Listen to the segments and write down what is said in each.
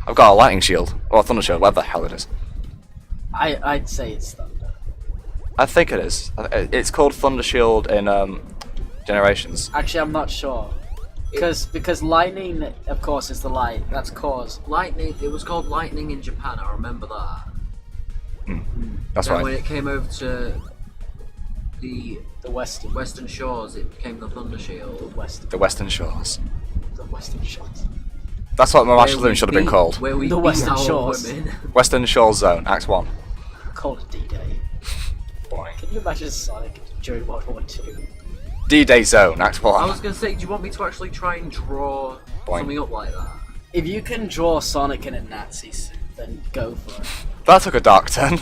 I've got a lightning shield. Or a thunder shield, whatever the hell it is. I'd say it's thunder. I think it is. It's called Thunder Shield in Generations. Actually, I'm not sure. Because lightning, of course, is the light. That's cause. Lightning. It was called lightning in Japan. I remember that. That's then right. when it came over to the Western shores, it became the Thunder Shield. The Western Shores. The Western Shores. That's what my master doom should have been called. Where we The beat Western our Shores. women. Western Shores Zone, Act 1. Called it D-Day. Boy. Can you imagine Sonic during World War II? D-Day Zone, Act 1. I was gonna say, do you want me to actually try and draw something up like that? If you can draw Sonic in a Nazi suit, then go for it. That took a dark turn.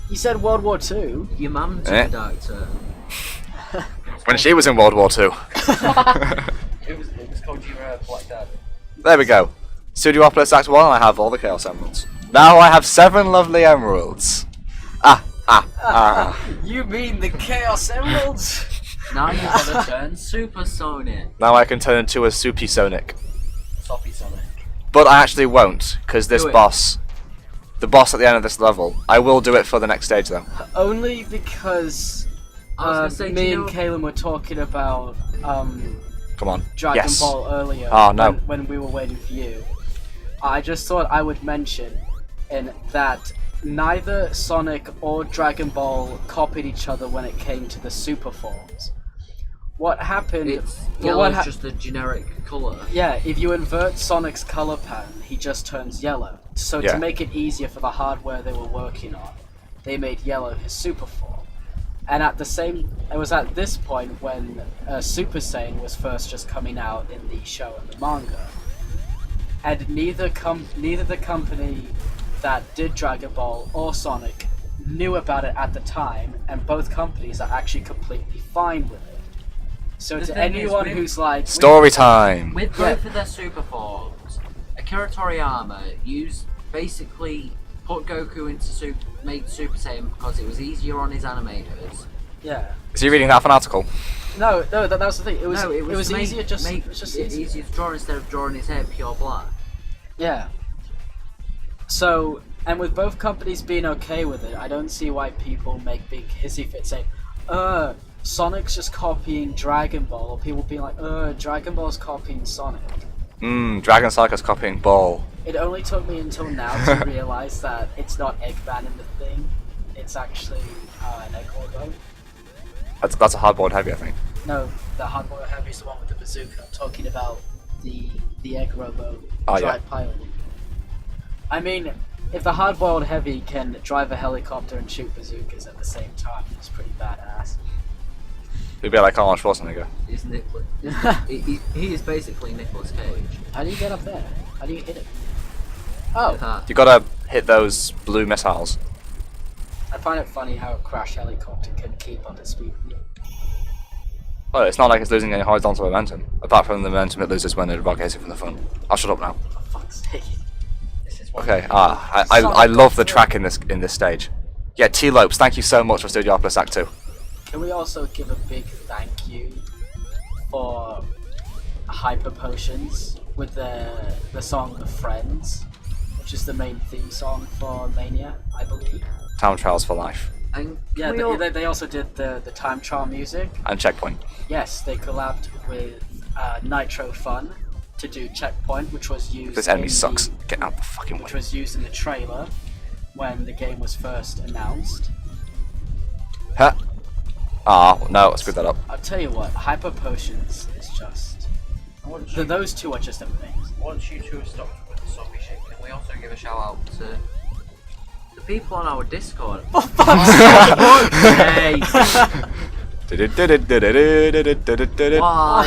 You said World War II. Your mum took a dark turn. When she was in World War II. It was called your Black Dad. There we go. Studiopolis Act 1, I have all the Chaos Emeralds. Now I have 7 lovely emeralds. You mean the Chaos Emeralds? Now you're gonna turn Super Sonic. Now I can turn into a Soupy Sonic. Soppy Sonic. But I actually won't, because this boss, the boss at the end of this level, I will do it for the next stage though. Only because me and Kaylin were talking about Come on. Dragon Yes. Ball earlier. Oh, no. When we were waiting for you. I just thought I would mention in that neither Sonic or Dragon Ball copied each other when it came to the super forms. What happened? Yellow's just a generic colour. Yeah, if you invert Sonic's color pattern, he just turns yellow. So to make it easier for the hardware they were working on, they made yellow his super form. And it was at this point when Super Saiyan was first just coming out in the show and the manga. And neither the company that did Dragon Ball or Sonic knew about it at the time, and both companies are actually completely fine with it. So to anyone who's like... Story time! With both of their super forms, Akira Toriyama basically put Goku into made Super Saiyan because it was easier on his animators. Yeah. Is he reading that off an article? No, that was the thing. It was to easier make easier to draw instead of drawing his hair pure black. Yeah. So, and with both companies being okay with it, I don't see why people make big hissy fits saying, Sonic's just copying Dragon Ball, or people being like, Dragon Ball's copying Sonic. Dragon Cycle's copying Ball. It only took me until now to realize that it's not Eggman in the thing, it's actually an Egg Robo. That's a hardboiled heavy, I think. No, the hardboiled heavy is the one with the bazooka. I'm talking about the Egg Robo pilot. I mean, if the hardboiled heavy can drive a helicopter and shoot bazookas at the same time, it's pretty badass. He'd be like Arnold Schwarzenegger. He's Nicholas. he is basically Nicolas Cage. How do you get up there? How do you hit it? Oh! You gotta hit those blue missiles. I find it funny how a crash helicopter can keep up its speed. Well, it's not like it's losing any horizontal momentum, apart from the momentum it loses when it's rotating from the front. I'll shut up now. For fuck's sake. Okay, I love the track in this stage. Yeah, T-Lopes, thank you so much for Studiopolis Act 2. Can we also give a big thank you for Hyper Potions with the song The Friends, which is the main theme song for Mania, I believe. Time Trials for Life. And yeah, they also did the time trial music. And Checkpoint. Yes, they collabed with Nitro Fun to do Checkpoint, which was used. This enemy sucks. Get out the fucking way. Which was used in the trailer when the game was first announced. Huh? No, I screwed that up. I'll tell you what, Hyper Potions is just... Those two are just amazing. Once you two have stopped with the zombie shit, can we also give a shout out to the people on our Discord? For fuck's sake! Why?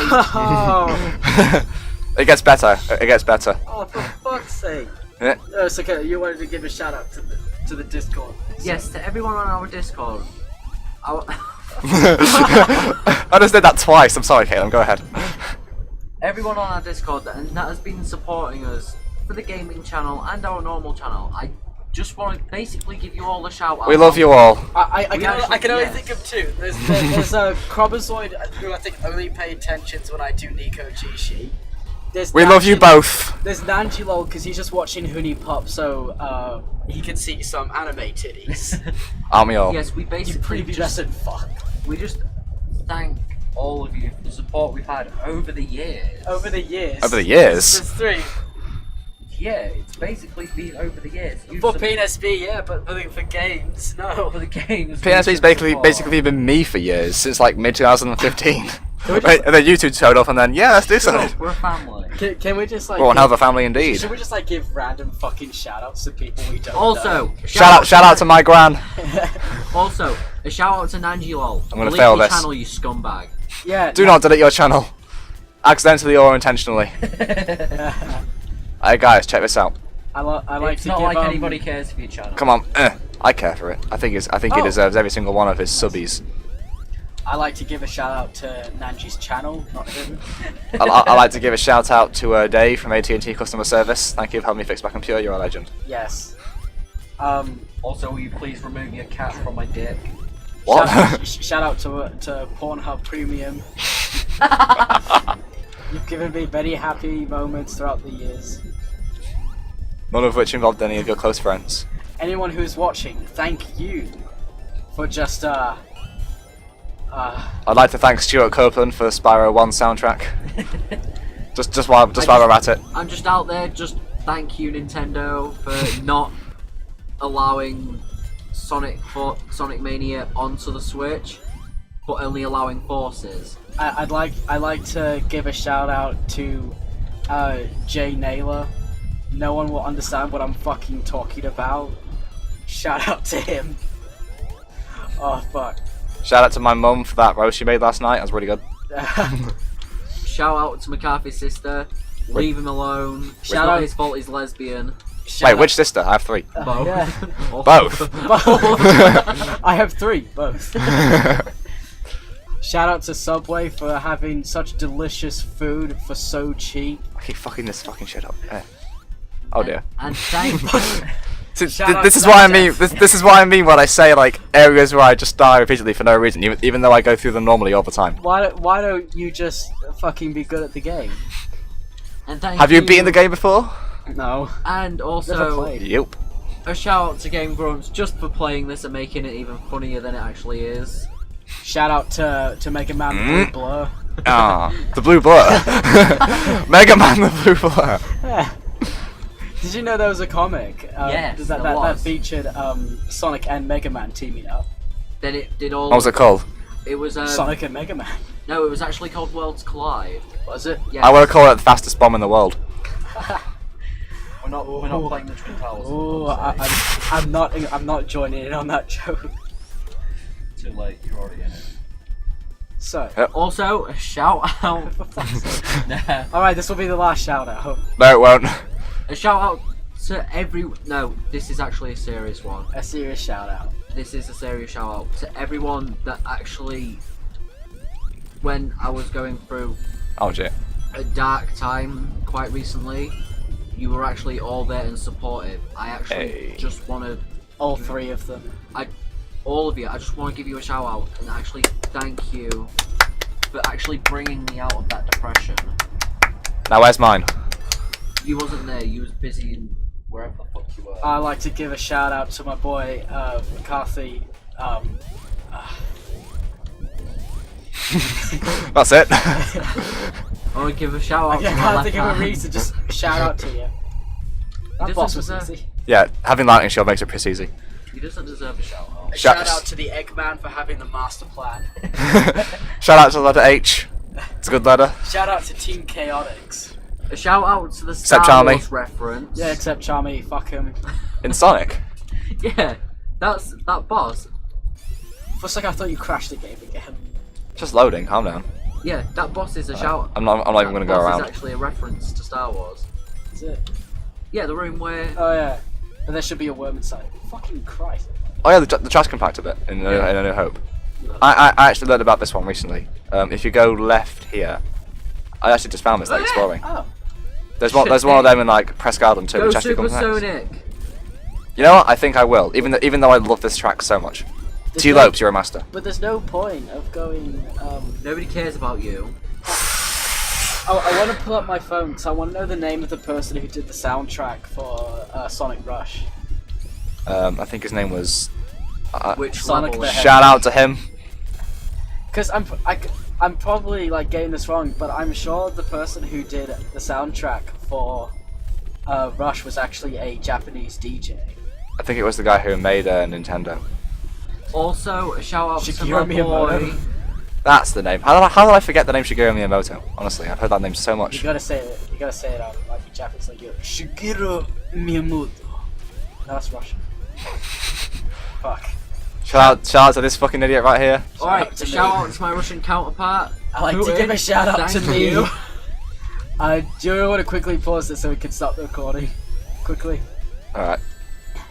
It gets better. It gets better. Oh, for fuck's sake! Yeah. Oh, it's okay. You wanted to give a shout out to the Discord. So. Yes, to everyone on our Discord. I just did that twice. I'm sorry, Caitlin. Go ahead. Everyone on our Discord that has been supporting us for the gaming channel and our normal channel. I just want to basically give you all a shout out. We love you all. I can only think of two. There's a Crobazoid who I think only pay attention to when I do Nico Jishi. We love you both. There's Nangilol because he's just watching Huni Pop, so he can see some anime titties. Aren't we all? Yes, we You basically prepubescent fuck. we just thank all of you for the support we've had over the years. Over the years. Over the years? There's 3. Yeah, it's basically been over the years. For pNsB, yeah, but for games, no. For the games. pNsB's basically been me for years, since like mid 2015. And then you two showed up, and then yeah, let's do something. We're a family. Can we just like? Well, hell of a family indeed. Should we just like give random fucking shoutouts to people we don't Also, know? Shout out to my gran. Also, a shout out to Nangilol. I'm gonna fail your this. channel, you scumbag. Yeah. Do not delete your channel, accidentally or intentionally. Hey guys, check this out. I like It's to not give, like anybody cares for your channel. Come on, I care for it. I think he deserves every single one of his subbies. I like to give a shout out to Nanji's channel, not him. I like to give a shout out to Dave from AT&T customer service. Thank you for helping me fix my computer. You're a legend. Yes. Also, will you please remove your cat from my dick? What? Shout out to Pornhub Premium. You've given me very happy moments throughout the years. None of which involved any of your close friends. Anyone who's watching, thank you for just I'd like to thank Stuart Copeland for Spyro 1 soundtrack. just while we're at it. I'm just out there, just thank you Nintendo for not allowing Sonic Mania onto the Switch, but only allowing Forces. I'd like to give a shout out to Jay Naylor. No one will understand what I'm fucking talking about. Shout out to him. Oh fuck. Shout out to my mum for that roast she made last night. That was really good. Shout out to McCarthy's sister. Leave him alone. It's Shout not out- his fault he's lesbian. Shout Wait, which sister? I have 3. Both. yeah. Both. I have 3, both. Shout out to Subway for having such delicious food for so cheap. I keep fucking this fucking shit up. Oh dear. And thank Shout out This to is what I CatF. mean. This is what I mean when I say like areas where I just die repeatedly for no reason, even though I go through them normally all the time. Why don't you just fucking be good at the game? and thank Have you beaten the game before? No. And Never also played. Yep. a shout out to Game Grumps just for playing this and making it even funnier than it actually is. Shout out to Mega Man Blur. Ah, the blue blur. Mega Man, the blue blur. Yeah. Did you know there was a comic Yes, that there was. featured Sonic and Mega Man teaming up? Then it did all. What was it called? It was Sonic and Mega Man. no, it was actually called Worlds Collide. Was it? Yeah. I want to call it the fastest bomb in the world. We're not playing the Twin Towers. Oh, I'm not joining in on that joke. Too late. You're already in it. So, Also, a shout out. Nah. all right, this will be the last shout out. No, it won't. A shout out to every. No, this is actually a serious one. A serious shout out. This is a serious shout out to everyone that actually, when I was going through Oh dear. a dark time quite recently, you were actually all there and supportive. I actually Hey. just want to, All 3 of them. all of you, I just want to give you a shout out and actually thank you for actually bringing me out of that depression. Now where's mine? You wasn't there, you was busy in wherever the fuck you were. I like to give a shout out to my boy McCarthy. That's it. I want to give a shout out I to my can't left think of a hand. reason. Just shout out to you. That Just boss was deserve- easy. Yeah, having lightning shield makes it pretty easy. He doesn't deserve a shout out. Shout- Shout out to the Eggman for having the master plan. Shout out to the letter H. It's a good letter. Shout out to Team Chaotix. A shout out to the Star Except Charmy. Wars reference. Yeah, except Charmy, fuck him. In Sonic. Yeah, that's that boss. For a second I thought you crashed the game again. Just loading. Calm down. Yeah, that boss is a shout. I'm not even gonna go That boss around. is actually a reference to Star Wars. Is it? Yeah, the room where. Oh yeah. And there should be a worm inside. Fucking Christ. Oh yeah, the trash compactor bit in A New Hope. I actually learned about this one recently. If you go left here, I actually just found this like exploring. Oh. There's one of them in like Presque Isle too, Go which actually comes next. Supersonic. You know what? I think I will, even though I love this track so much. There's T no- Lopes, you're a master. But there's no point of going. Nobody cares about you. I want to pull up my phone because I want to know the name of the person who did the soundtrack for Sonic Rush. I think his name was. Which Sonic level? the Hedgehog. Shout out to him. Because I'm probably like getting this wrong, but I'm sure the person who did the soundtrack for Rush was actually a Japanese DJ. I think it was the guy who made Nintendo. Also, a shout out to Shigeru my Miyamoto. boy. That's the name. How did I forget the name Shigeru Miyamoto? Honestly, I've heard that name so much. You gotta say it. You gotta say it out like Japanese, like Shigeru Miyamoto. No, that's Russian. Fuck. Shout out to this fucking idiot right here. Alright, to shout me. out to my Russian counterpart. I like to Putin, give a shout out to thank me. you. Do you want to quickly pause this so we can stop the recording? Quickly. Alright.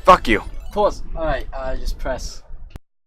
Fuck you. Pause. Alright, just press.